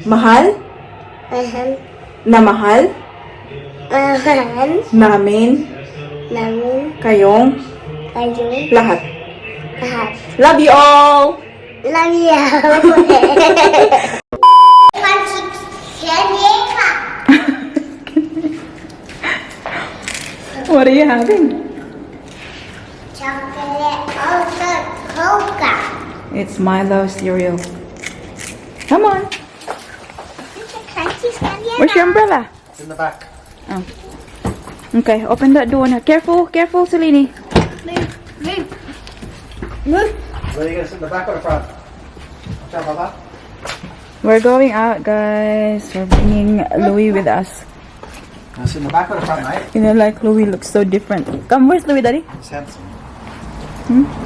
Mahal? Na mahal? Namin? Kayong? Lahat. Love you all! Love you. What are you having? Chocolate Coca. It's Milo cereal. Come on. Where's your umbrella? It's in the back. Oh. Okay, open that door now. Careful, careful, Selene. Move. Where are you going to sit, in the back or the front? Watch out, Papa. We're going out, guys. We're bringing Louis with us. Now sit in the back or the front, mate? You know, like Louis looks so different. Come, where's Louis, Daddy? He's handsome.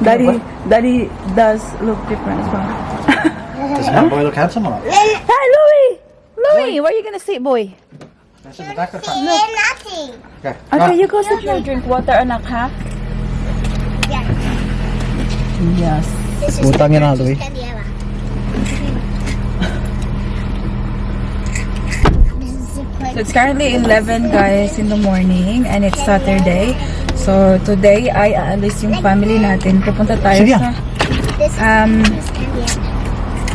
Daddy does look different as well. Does my boy look handsome or not? Hi, Louis! Louis, where are you gonna sit, boy? Now sit in the back or the front? Nothing. Okay. Okay, you go sit here. Drink water, anak, ha? Yeah. Yes. This Utang yan na, Louis. So it's currently 11, guys, in the morning, and it's Saturday. So today ay aalis yung family natin. Pupunta tayo sa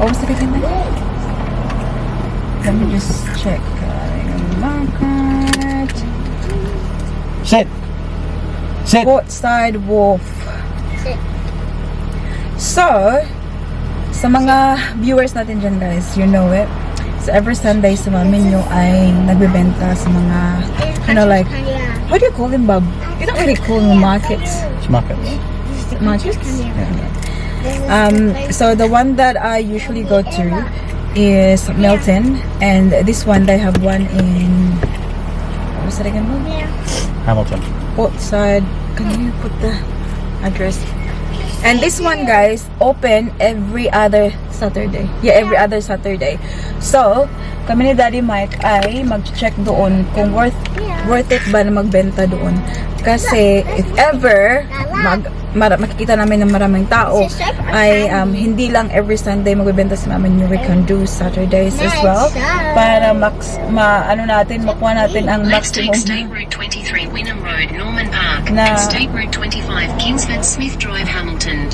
what was the big thing? Let me just check. Market. Sit. Sit. Portside Wharf. Sit. So, sa mga viewers natin dyan, guys, you know it. So every Sunday sa mami nyo ay nagbebenta sa mga, you know, like, what do you call them, Bob? You don't really call them markets. It's markets. Markets? So the one that I usually go to is Milton, and this one they have one in, what was it again? Hamilton. Portside. Can you put the address? And this one, guys, open every other Saturday. Yeah, every other Saturday. So, kami ni Daddy Mike ay mag-check doon kung worth it ba na magbenta doon. Kasi if ever makikita namin ng maraming tao ay hindi lang every Sunday magbebenta si Mama New, we can do Saturdays as well para makuha natin ang maximum State Road 23 Wynnum Road Norman Park na and State Road 25 Kingsford Smith Drive Hamilton.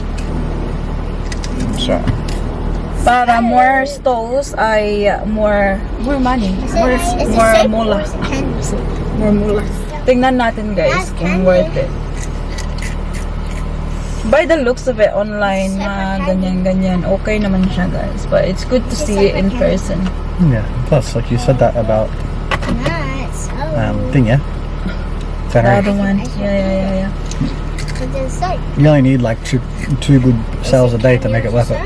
Sure. para more stalls ay more money, more mula. More mula. Tingnan natin, guys, kung worth it. By the looks of it online, ganyan-ganyan, okay naman siya, guys. But it's good to see it in person. Yeah. Plus, like you said that about thing, yeah. The other one, yeah. You only need like two good sales a day to make it worth it.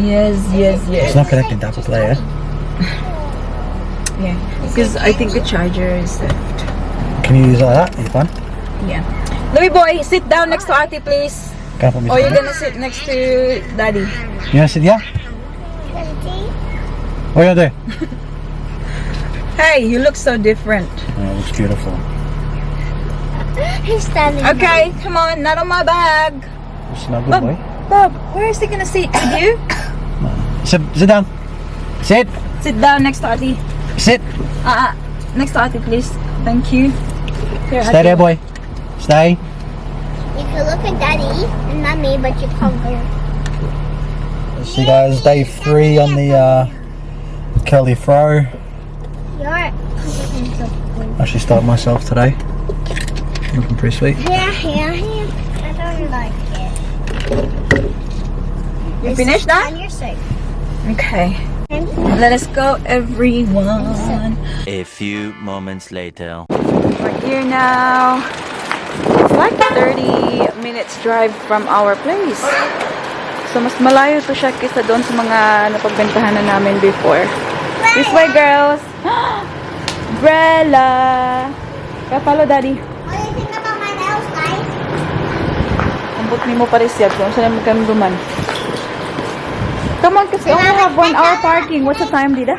Yes. It's not connecting to Apple Play, yeah? Yeah, because I think the charger is left. Can you use it like that? Are you fine? Yeah. Louis boy, sit down next to Ate, please. Can I put me Or you're down? gonna sit next to Daddy. You wanna sit here? What are you gonna do? Hey, you look so different. Oh, it looks beautiful. He's standing. Okay, come on, not on my bag. Snuggle, Bob, boy. Bob, where is he gonna sit? With you? Sit down. Sit. Sit down next to Ate. Sit. Next to Ate, please. Thank you. Here, Stay Ate. there, boy. Stay. You can look at Daddy and Mommy, but you can't go. See, guys, day 3 on the curly fro. You're. Actually started myself today. Looking pretty sweet. Yeah. I don't like it. You finished that? On your side. Okay. Let us go, everyone. A few moments later. We're here now. It's like 30 minutes drive from our place. So, mas malayo to siya kaysa doon sa mga napagbentahan na namin before. This way, girls. Umbrella. Kaya follow, Daddy. What do you think about my nails, guys? Ambot ni mo pa rin siya kung saan kami duman. Come on, kasi we only have 1 hour parking. What's the time, Dida?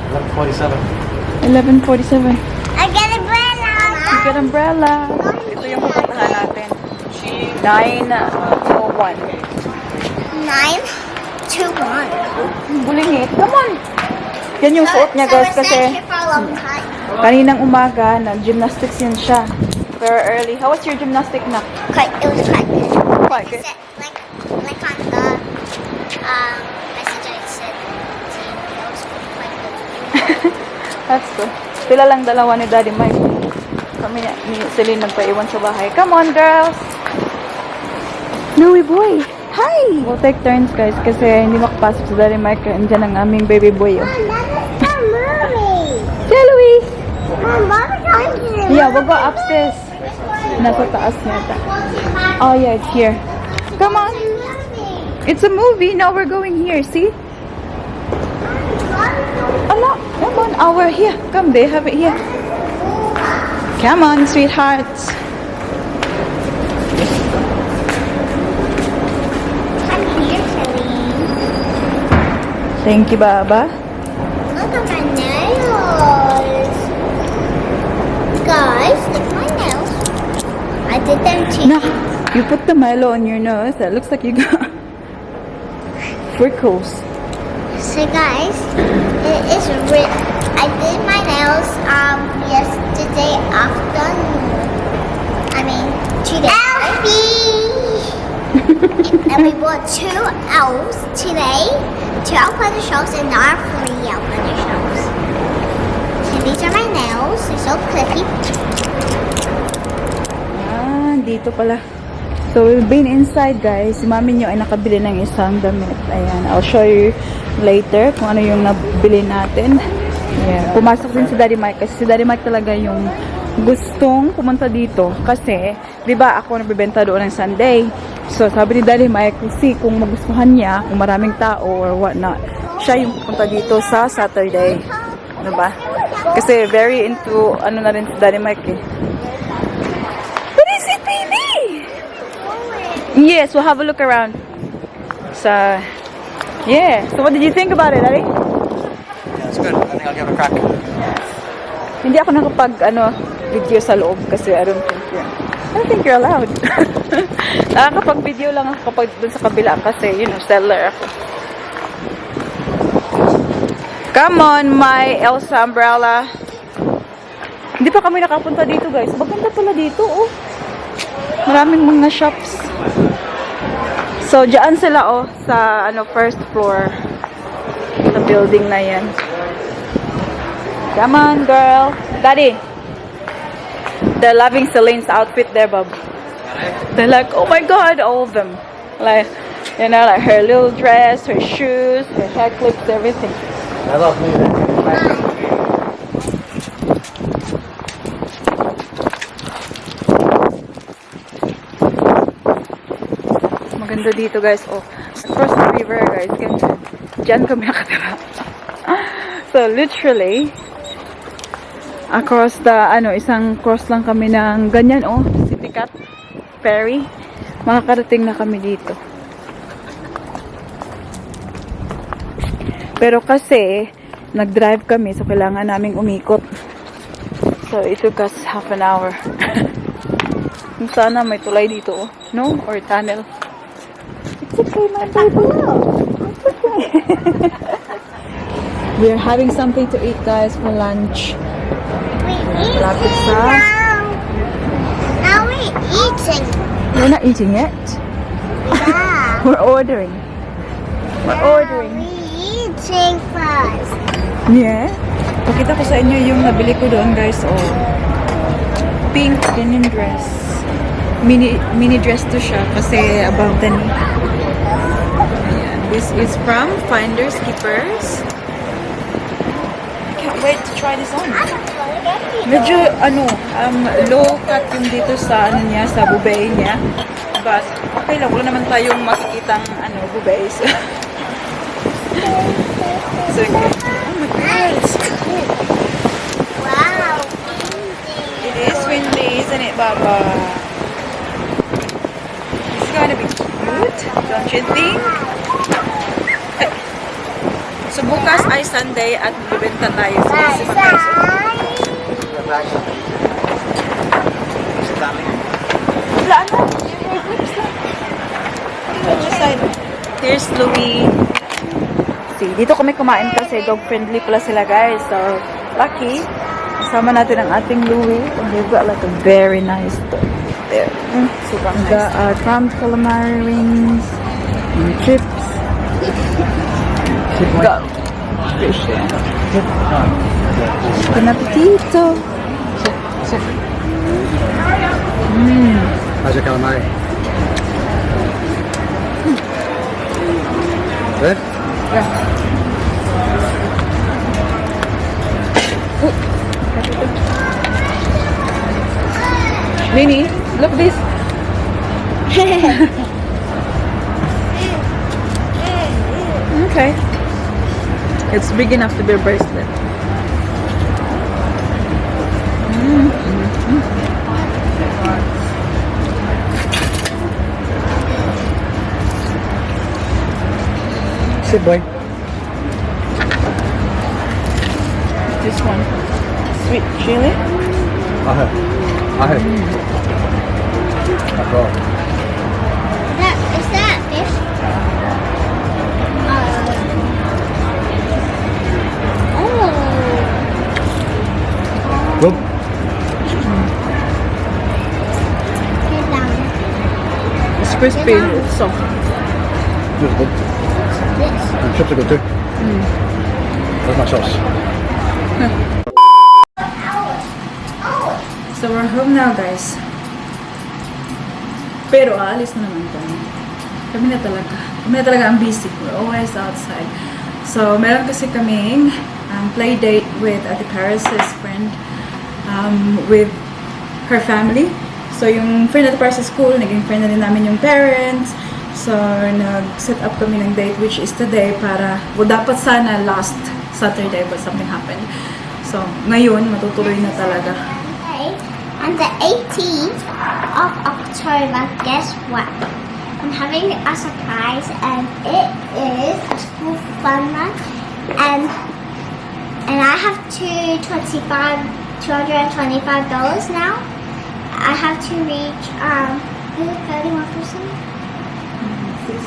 11:47. 11:47. I get umbrella. Get umbrella. Ito yung pupuntahan natin. 9:01. 9 to 1. Bulingit. Come on. Yan yung suot niya, guys, So we're kasi staying here for a long time. kaninang umaga, nag-gymnastics yan siya. Very early. How was your gymnastic na? It was quite good. Quite good. Like on the message I said, it was quite good. That's good. Sila lang dalawa ni Daddy Mike. Kami ni Celine nagpaiwan sa bahay. Come on, girls! Noe boy! Hi! We'll take turns, guys, kasi hindi makapasok sa Daddy Mike. Andiyan ang aming baby boy. Oh. Mom, that is not moving. Yeah, Louie! Mom, Mommy telling me to Yeah, we'll go upstairs. Nasa taas yata. Oh, yeah, it's here. Come on! It's a movie. Now we're going here. See? Oh, no. Come on. Oh, we're here. Come, they have it here. Come on, sweethearts. I'm here, Celine. Thank you, Baba. Look at my nails. Guys, look at my nails. I did them too. No, you put the Milo on your nose. That looks like you got freckles. So guys, it is I did my nails yesterday afternoon. I mean 2 days ago. And we bought 2 elves today. 2 elf on the shelves and now 3 elf on the shelves. So these are my nails. They're so clippy. Ah, dito pala. So, we've been inside, guys. Si mami nyo ay nakabili ng isang damit. Ayan, I'll show you later kung ano yung nabili natin. Ayan. Pumasok din si Daddy Mike kasi si Daddy Mike talaga yung gustong pumunta dito. Kasi, di ba ako nagbibenta doon ng Sunday. So, sabi ni Daddy Mike, kung magustuhan niya, kung maraming tao or whatnot, siya yung pupunta dito sa Saturday. Diba? Kasi very into, ano na rin si Daddy Mike eh. What is it, baby? Yes, we'll have a look around. So, yeah. So, what did you think about it, Daddy? Yeah, it's good. I think I'll give it a crack. Hindi ako nakapag, video sa loob kasi I don't think you're allowed. Nakakapag-video lang ako kapag dun sa kabila kasi, seller ako. Come on, my Elsa umbrella. Hindi pa kami nakapunta dito, guys. Maganda pala dito, oh. Maraming mga shops. So, dyan sila, sa, first floor. Sa building na yan. Come on, girl. Daddy. They're loving Celine's outfit there, Bob. They're like, oh my God, all of them. Like, like her little dress, her shoes, her hair clips, everything. I love me. Maganda dito, guys. Oh, across the river, guys. Diyan kami nakatira. So, literally, across the, isang cross lang kami ng ganyan, Sipikat Ferry. Makakarating na kami dito. Pero kasi, nag-drive kami, so kailangan naming umikot. So, it took us half an hour. Sana may tulay dito, no? Or tunnel. It's okay, my baby. It's okay. We're having something to eat, guys, for lunch. We eat Lapit sa... Now we're eating. We're not eating yet. Yeah. We're ordering. We're ordering. We're eating first. Yeah. Pakita ko sa inyo yung nabili ko doon, guys. Pink denim dress. Mini dress to siya kasi above the knee. Ayan. This is from Finders Keepers. I can't wait to try this on. Medyo, low cut yung dito sa, sa bubay niya. But, okay lang. Wala naman tayong makikitang, bubay. So, okay. Oh my God, it's cool. Wow. It is windy, isn't it, Baba? It's gonna be cute, don't you think? So, bukas ay Sunday at magbibenta tayo sa Binisita, guys. Wala na. Which side? Here's Louis. See, dito kami kumain kasi dog-friendly pala sila, guys. So, lucky. Kasama natin ang ating Louis. And they've got like a very nice dog there. Super nice. The crumbed calamari rings. And chips. Got fish. Bon appetito. How's your calamari? Good? Yeah. Nini, look this. Okay. It's big enough to be a bracelet. Sit, boy. This one. Sweet chili. I have. That's all. Is that fish? Good? Get down. It's crispy. It's soft. This is good. This. And chips are good too. Where's my sauce? So we're home now, guys. Pero aalis na naman kami. Kami na talaga ang busy. We're always outside. So meron kasi kaming play date with Ate Paris' friend with her family. So yung friend at Paris' school, naging friend na din namin yung parents. So nag-set up kami ng date, which is today, para dapat sana last Saturday but something happened. So ngayon matutuloy na talaga. Okay. On the 18th of October, guess what? I'm having a surprise, and it is a school fun run, and I have $225 now. I have to reach 31%. $645.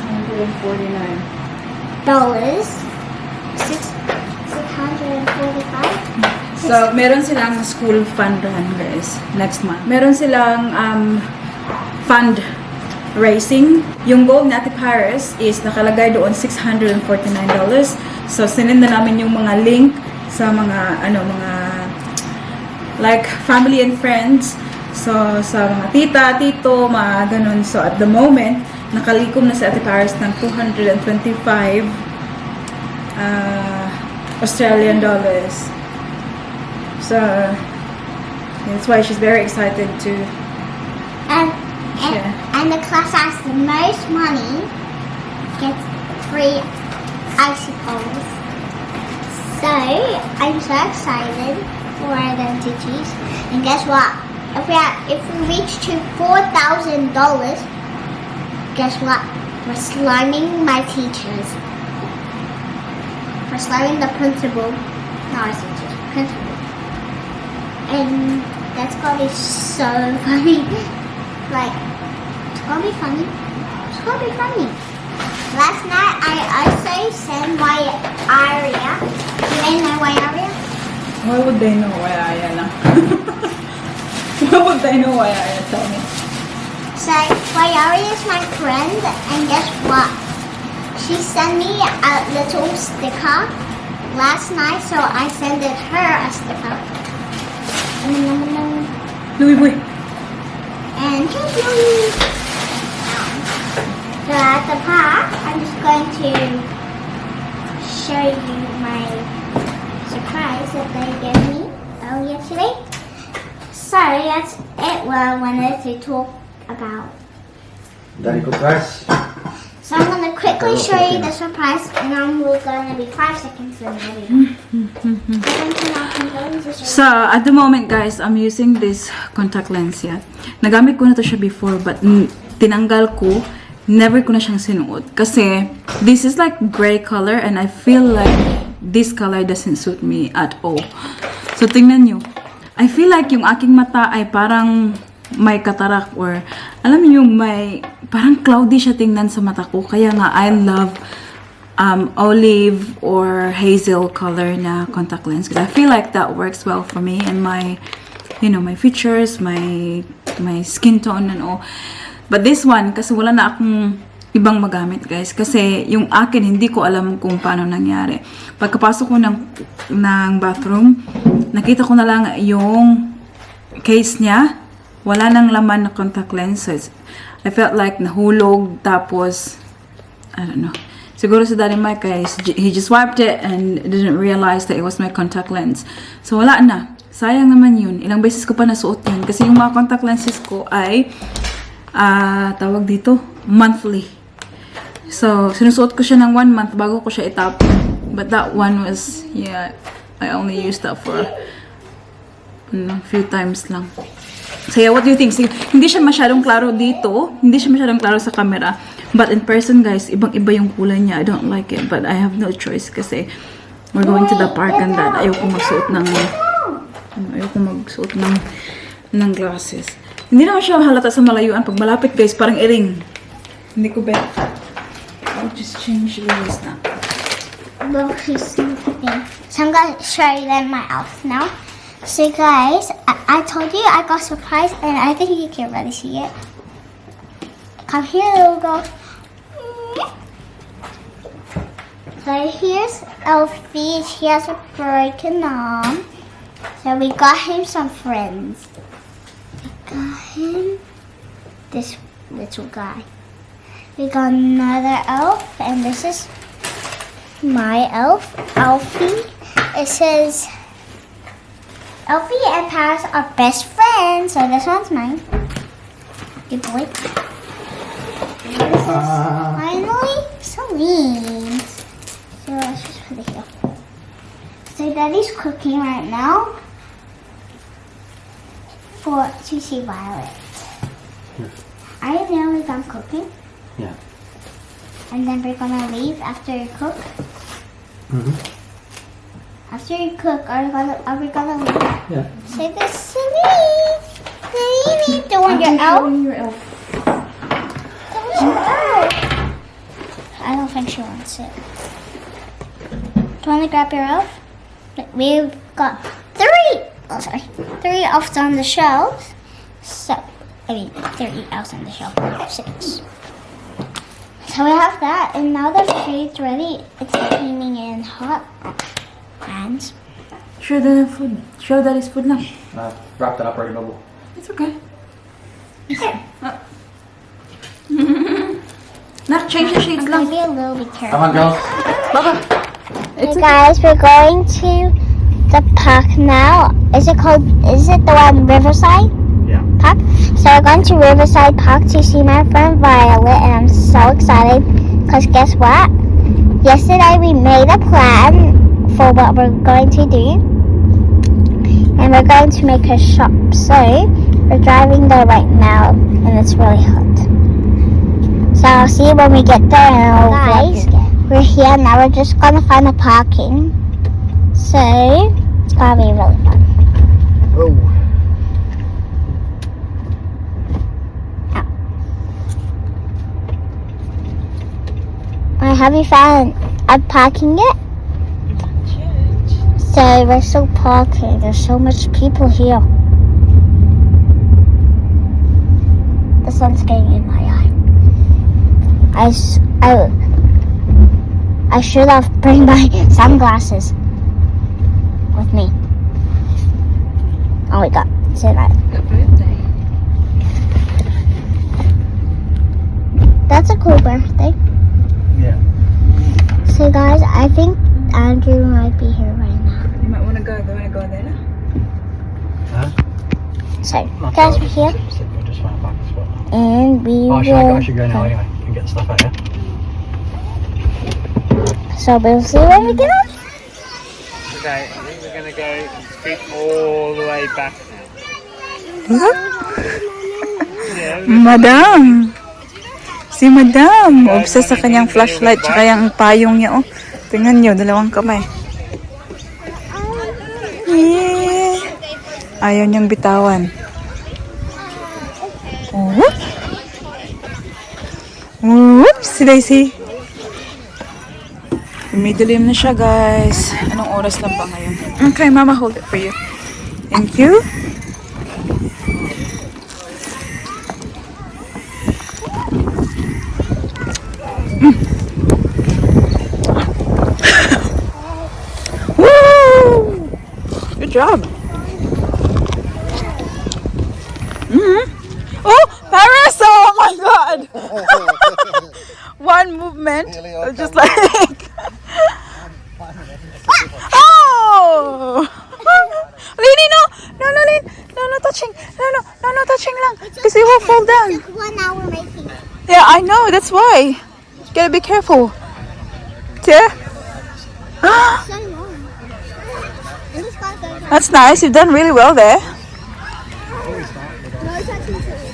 So, meron silang school fund run, guys, next month. Meron silang fund raising. Yung goal ni Ate Paris is nakalagay doon $649. So, sinend na namin yung mga link sa mga, mga like family and friends. So, sa mga tita, tito, mga ganun. So, at the moment, nakalikom na si Ate Paris ng $225 Australian dollars. So that's why she's very excited to share. And the class has the most money gets free icicles. So I'm so excited for them to choose. And guess what? If we reach to $4,000, guess what? We're sliming my teachers. We're sliming the principal. No, I said teacher. Principal. And that's gonna be so funny. Like, it's gonna be funny. It's gonna be funny. Last night, I also sent my area. You may know my area? Why would they know why I am? Why would they know why I am? Tell me. So, Wayari is my friend, and guess what? She sent me a little sticker last night, so I sent her a sticker. Louis, wait. And here's Louis. So at the park, I'm just going to show you my surprise that they gave me earlier today. So that's it what I wanted to talk about. Daddy cooked rice. So I'm going to quickly show you the surprise, and then we're going to be 5 seconds in the video. So, at the moment, guys, I'm using this contact lens, yeah. Nagamit ko na to siya before, but tinanggal ko. Never ko na siyang sinuot. Kasi, this is like gray color, and I feel like this color doesn't suit me at all. So, tingnan nyo. I feel like yung aking mata ay parang may katarak or alam niyo yung may parang cloudy siya tingnan sa mata ko. Kaya nga I love olive or hazel color na contact lens because I feel like that works well for me and my, you know, my features, my skin tone and all. But this one, kasi wala na akong ibang magamit, guys. Kasi yung akin, hindi ko alam kung paano nangyari. Pagkapasok ko ng bathroom, nakita ko na lang yung case niya. Wala nang laman na contact lenses. I felt like nahulog, tapos, I don't know. Siguro si Daddy Mike, guys, he just wiped it and didn't realize that it was my contact lens. So, wala na. Sayang naman yun. Ilang beses ko pa nasuot yun. Kasi yung mga contact lenses ko ay, tawag dito, monthly. So, sinusuot ko siya ng 1 month bago ko siya itapon. But that one was, yeah, I only used that for a few times lang. So, yeah, what do you think? So, hindi siya masyadong klaro dito. Hindi siya masyadong klaro sa camera. But in person, guys, ibang-iba yung kulay niya. I don't like it. But I have no choice kasi we're going to the park and that. Ayoko magsuot ng glasses. Hindi naman siya halata sa malayuan. Pag malapit, guys, parang iring. Hindi ko bet. I'll just change this now. Look, she's sleeping. So I'm gonna show you them my outfit now. So guys, I told you I got surprised and I think you can really see it. Come here, little girl. So here's Elfie. He has a broken arm. So we got him some friends. We got him this little guy. We got another elf, and this is my elf, Elfie. It says Elfie and Paris are best friends. So this one's mine. Good boy. This is finally Celine's. So let's just put it here. So Daddy's cooking right now to see Violet. Are you nearly done cooking? Yeah. And then we're gonna leave after you cook. After you cook, are we gonna leave? Yeah. Say this, Celine. Celine, doing your elf. Your elf. Doing your elf. I don't think she wants it. Do you want to grab your elf? We've got 3 elves on the shelves. So, 3 elves on the shelf. 6. So we have that, and now the food's ready. It's steaming and hot. And Show the food. Show that is food lang. Wrapped it up ready, Noble. It's okay. Not change the shades I'm gonna lang. be a little bit careful. Come on, girls. Baba. It's Hey guys, we're going to the park now. Is it the one Riverside Yeah. Park? So we're going to Riverside Park to see my friend Violet, and I'm so excited because guess what? Yesterday we made a plan for what we're going to do, and we're going to make her shop. So we're driving there right now, and it's really hot. So I'll see you when we get there, and I'll vlog you again. We're here now. We're just gonna find the parking. So it's gonna be really fun. Oh. Have you found a parking yet? So we're still parking. There's so much people here. The sun's getting in my eye. I should have bring my sunglasses with me. Oh my god, say that. That's a cool birthday. Yeah. So guys, I think Andrew might be here right now. You might want to go. Do you want to go there? Huh? So, guys, we're here. We'll just find a parking spot. And we Oh, will... I should go now anyway. You can get stuff out here. So we'll see when we get up. Okay, I think we're going to go straight all the way back now. Madam! Si Madam! Obsessed sa kanyang flashlight tsaka yung payong niya, oh. Tingnan niyo, dalawang kamay. Yeah. Ayaw niyang bitawan. Whoop. Whoops, Daisy. Umidilim na siya, guys. Anong oras lang ba ngayon? Okay, Mama, hold it for you. Thank you. Woo! Good job. Oh, Paris! Oh my God! One movement, just like. Oh! Lini, no! No, Lin! No touching! No touching lang! Because it will fall down. It took 1 hour making it. Yeah, I know, that's why. You gotta be careful. Yeah? So long. And this guy goes That's nice, you've done really well there. no touching to it.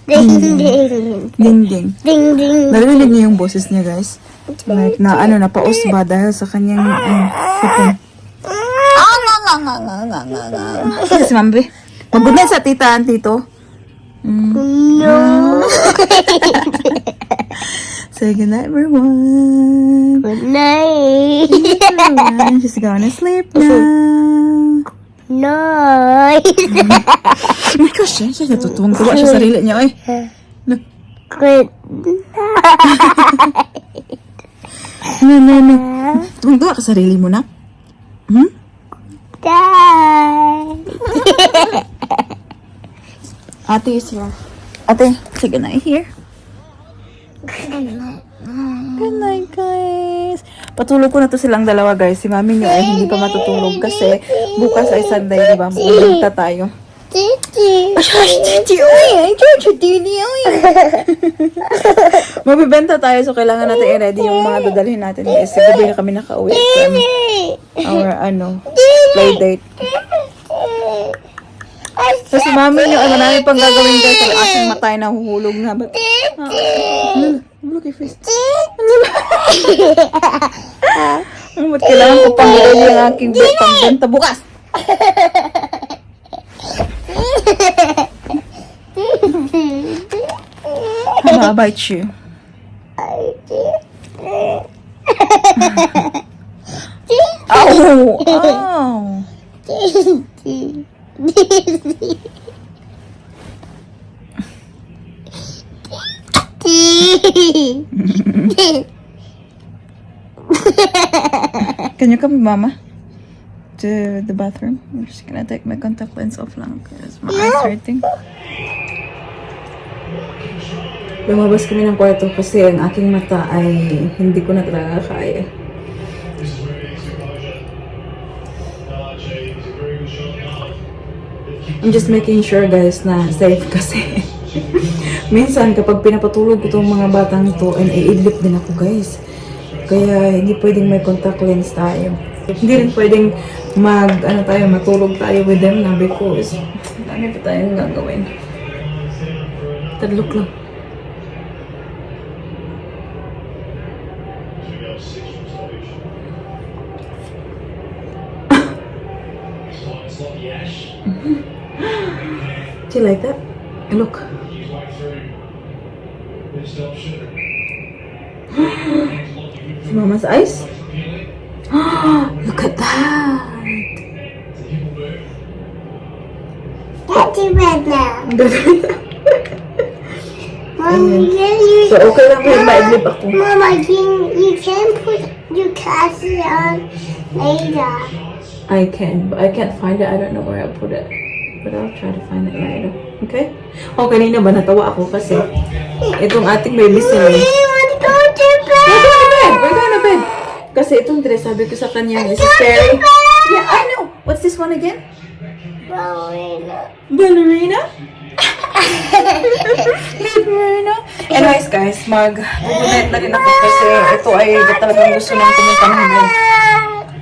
Ding ding. Ding ding. Ding ding. Narinig niyo yung boses niya, guys. Like, na paus ba dahil sa kanyang hipon. Si Mambi. Mag-good night sa tita and tito. No. Say good night, everyone. Good night. Everyone, she's gonna sleep now. Night. Oh my gosh, siya natutuwang-tuwa siya sa sarili niya, eh. Good No. Tuwang-tuwa ka sa sarili mo na. night. Ate is here. Ate, say good night here. Good night, guys. Patulog ko na to silang dalawa, guys. Si mami niyo ay hindi pa matutulog kasi bukas ay Sunday, di ba? Magbenta tayo. Titi. Titi, oy! Ay, Titi, oy! Magbibenta tayo, so kailangan natin i-ready yung mga dadalhin natin. Kasi gabi na kami nakauwi from our, play date. So si mami niyo ay marami pang gagawin, guys. Ang aking mata ay nahuhulog na. But, look at face. Ba't kailangan ko pang i-ready yung aking pambenta bukas? How about you? Oh! Can you come, Mama, to the bathroom? I'm just gonna take my contact lens off lang because my eyes hurting. Lumabas kami ng kwarto kasi ang aking mata ay hindi ko na talaga kaya. I'm just making sure, guys, na safe kasi minsan kapag pinapatulog ko itong mga batang ito ay naiidlip din ako, guys. Kaya hindi pwedeng may contact lens tayo. Hindi rin pwedeng matulog tayo with them na because dami pa tayong gagawin. Tadlok lang. Do you like that? Look. Mama's eyes? Look at that! Daddy red now. So, okay lang rin maidlip ako. Mama, you can put your glasses on later. I can, but I can't find it. I don't know where I put it. But I'll try to find it later. Okay? Oh, kanina ba natawa ako kasi itong ating baby sila. We want to go to bed. We're going to bed. Kasi itong dress, sabi ko sa kanya, this is very... Yeah, I know. What's this one again? Ballerina. Ballerina? Ballerina? Anyways, guys, mag-unet na rin ako kasi ito ay talagang gusto nang pumunta namin.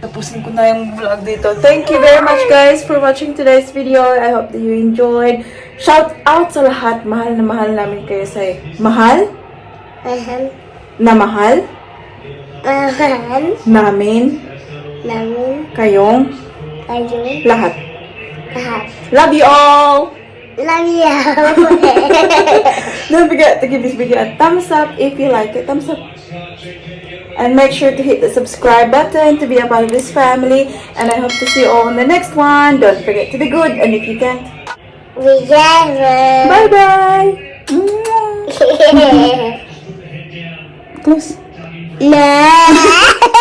Tapusin ko na yung vlog dito. Thank you very much, guys, for watching today's video. I hope that you enjoyed. Shout out sa lahat. Mahal na mahal namin kayo sa mahal Mahal. na mahal Mahal. namin Namin. kayong Kayo. lahat. Lahat. Love you all! Love you. Don't forget to give this video a thumbs up if you like it. Thumbs up. And make sure to hit the subscribe button to be a part of this family. And I hope to see you all in the next one. Don't forget to be good. And if you can't, We get it. bye-bye! Close. No.